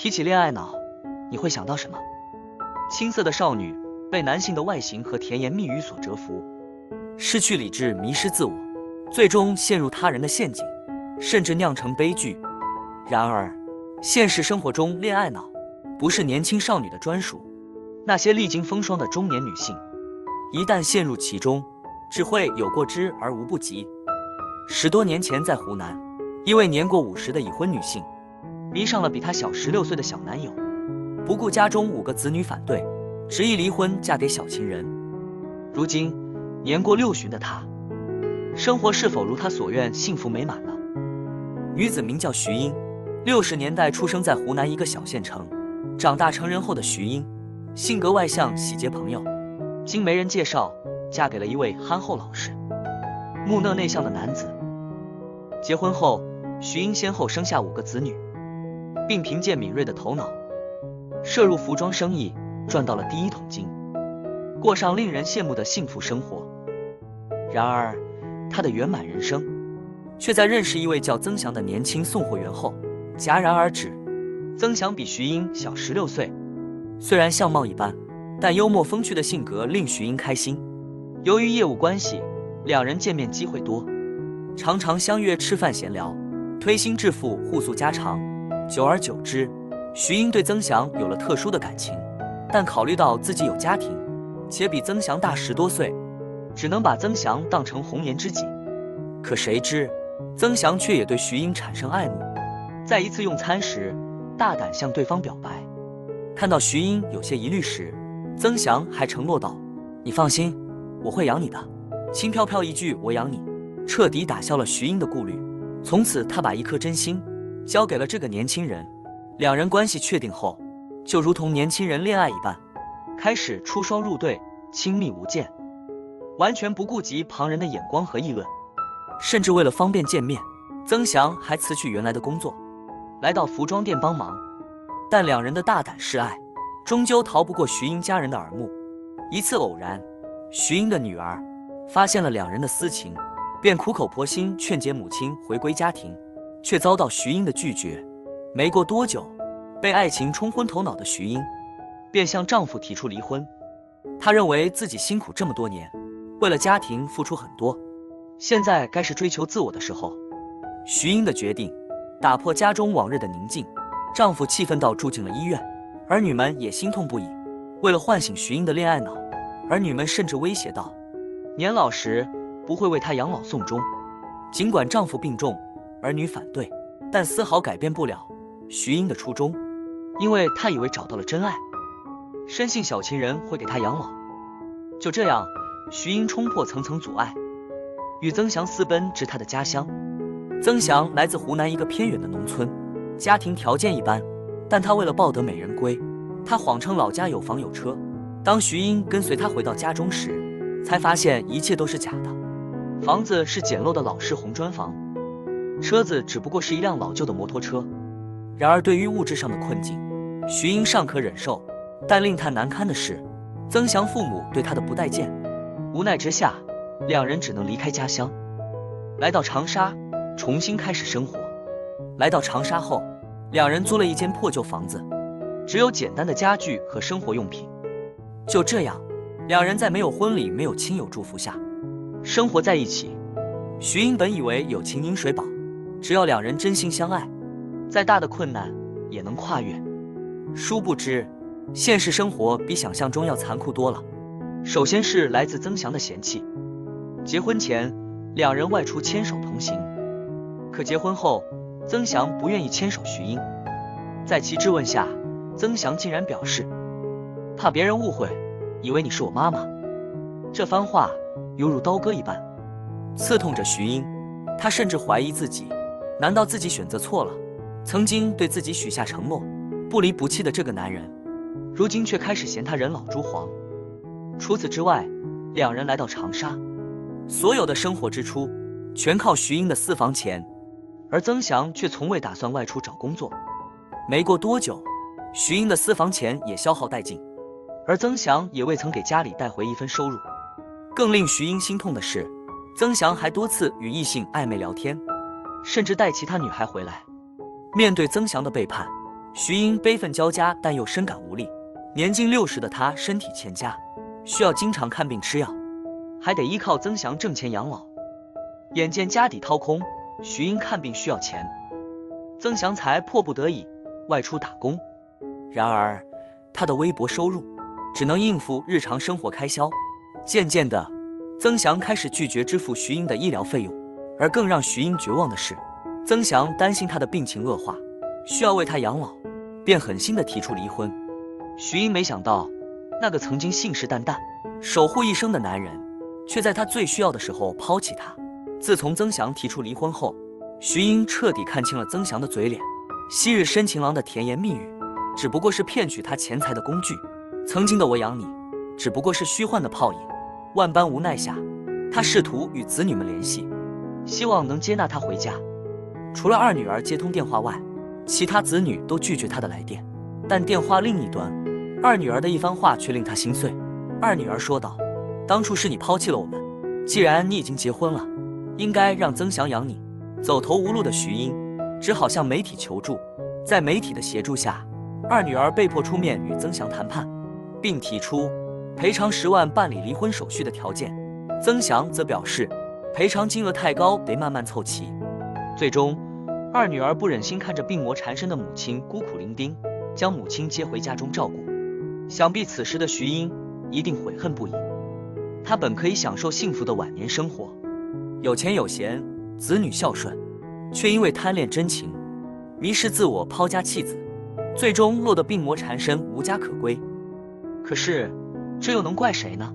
提起恋爱脑，你会想到什么？青涩的少女被男性的外形和甜言蜜语所折服，失去理智，迷失自我，最终陷入他人的陷阱，甚至酿成悲剧。然而，现实生活中恋爱脑不是年轻少女的专属，那些历经风霜的中年女性，一旦陷入其中，只会有过之而无不及。10多年前，在湖南，一位年过50的已婚女性迷上了比她小16岁的小男友，不顾家中5个子女反对，执意离婚，嫁给小情人。如今年过60的她，生活是否如她所愿幸福美满了？女子名叫徐英，60年代出生在湖南一个小县城。长大成人后的徐英，性格外向，喜结朋友。经媒人介绍，嫁给了一位憨厚老实、木讷内向的男子。结婚后，徐英先后生下5个子女，并凭借敏锐的头脑，涉入服装生意，赚到了第一桶金，过上令人羡慕的幸福生活。然而，她的圆满人生，却在认识一位叫曾祥的年轻送货员后戛然而止。曾祥比徐英小16岁，虽然相貌一般，但幽默风趣的性格令徐英开心。由于业务关系，两人见面机会多，常常相约吃饭闲聊，推心置腹，互诉家常。久而久之，徐英对曾祥有了特殊的感情，但考虑到自己有家庭，且比曾祥大10多岁，只能把曾祥当成红颜知己。可谁知，曾祥却也对徐英产生爱慕，在一次用餐时，大胆向对方表白。看到徐英有些疑虑时，曾祥还承诺道：“你放心，我会养你的。”轻飘飘一句“我养你”，彻底打消了徐英的顾虑。从此，他把一颗真心交给了这个年轻人。两人关系确定后，就如同年轻人恋爱一般，开始出双入对，亲密无间，完全不顾及旁人的眼光和议论。甚至为了方便见面，曾祥还辞去原来的工作，来到服装店帮忙。但两人的大胆示爱，终究逃不过徐英家人的耳目。一次偶然，徐英的女儿发现了两人的私情，便苦口婆心劝解母亲回归家庭，却遭到徐英的拒绝。没过多久，被爱情冲昏头脑的徐英便向丈夫提出离婚。她认为自己辛苦这么多年，为了家庭付出很多，现在该是追求自我的时候。徐英的决定打破家中往日的宁静，丈夫气愤到住进了医院，儿女们也心痛不已。为了唤醒徐英的恋爱脑，儿女们甚至威胁道，年老时不会为她养老送终。尽管丈夫病重，儿女反对，但丝毫改变不了徐英的初衷，因为她以为找到了真爱，深信小情人会给她养老。就这样，徐英冲破层层阻碍，与曾祥私奔至他的家乡。曾祥来自湖南一个偏远的农村，家庭条件一般，但他为了抱得美人归，他谎称老家有房有车。当徐英跟随他回到家中时，才发现一切都是假的。房子是简陋的老式红砖房，车子只不过是一辆老旧的摩托车。然而对于物质上的困境，徐英尚可忍受，但令他难堪的是，曾祥父母对他的不待见。无奈之下，两人只能离开家乡，来到长沙，重新开始生活。来到长沙后，两人租了一间破旧房子，只有简单的家具和生活用品。就这样，两人在没有婚礼、没有亲友祝福下，生活在一起。徐英本以为友情饮水饱，只要两人真心相爱，再大的困难也能跨越。殊不知，现实生活比想象中要残酷多了。首先是来自曾祥的嫌弃。结婚前，两人外出牵手同行，可结婚后，曾祥不愿意牵手徐英。在其质问下，曾祥竟然表示，怕别人误会，以为你是我妈妈。这番话犹如刀割一般，刺痛着徐英。她甚至怀疑自己，难道自己选择错了？曾经对自己许下承诺，不离不弃的这个男人，如今却开始嫌他人老珠黄。除此之外，两人来到长沙，所有的生活支出全靠徐英的私房钱，而曾祥却从未打算外出找工作。没过多久，徐英的私房钱也消耗殆尽，而曾祥也未曾给家里带回一分收入。更令徐英心痛的是，曾祥还多次与异性暧昧聊天，甚至带其他女孩回来。面对曾祥的背叛，徐英悲愤交加，但又深感无力。年近60的她身体欠佳，需要经常看病吃药，还得依靠曾祥挣钱养老。眼见家底掏空，徐英看病需要钱，曾祥才迫不得已外出打工。然而他的微薄收入只能应付日常生活开销。渐渐的，曾祥开始拒绝支付徐英的医疗费用。而更让徐英绝望的是，曾祥担心她的病情恶化，需要为她养老，便狠心地提出离婚。徐英没想到，那个曾经信誓旦旦守护一生的男人，却在她最需要的时候抛弃她。自从曾祥提出离婚后，徐英彻底看清了曾祥的嘴脸，昔日深情郎的甜言蜜语只不过是骗取她钱财的工具，曾经的我养你只不过是虚幻的泡影。万般无奈下，她试图与子女们联系，希望能接纳她回家。除了二女儿接通电话外，其他子女都拒绝她的来电。但电话另一端，二女儿的一番话却令她心碎。二女儿说道：“当初是你抛弃了我们，既然你已经结婚了，应该让曾祥养你。”走投无路的徐英只好向媒体求助。在媒体的协助下，二女儿被迫出面与曾祥谈判，并提出赔偿10万办理离婚手续的条件。曾祥则表示赔偿金额太高，得慢慢凑齐。最终，二女儿不忍心看着病魔缠身的母亲孤苦伶仃，将母亲接回家中照顾。想必此时的徐英一定悔恨不已。她本可以享受幸福的晚年生活，有钱有闲，子女孝顺，却因为贪恋真情，迷失自我，抛家弃子，最终落得病魔缠身，无家可归。可是，这又能怪谁呢？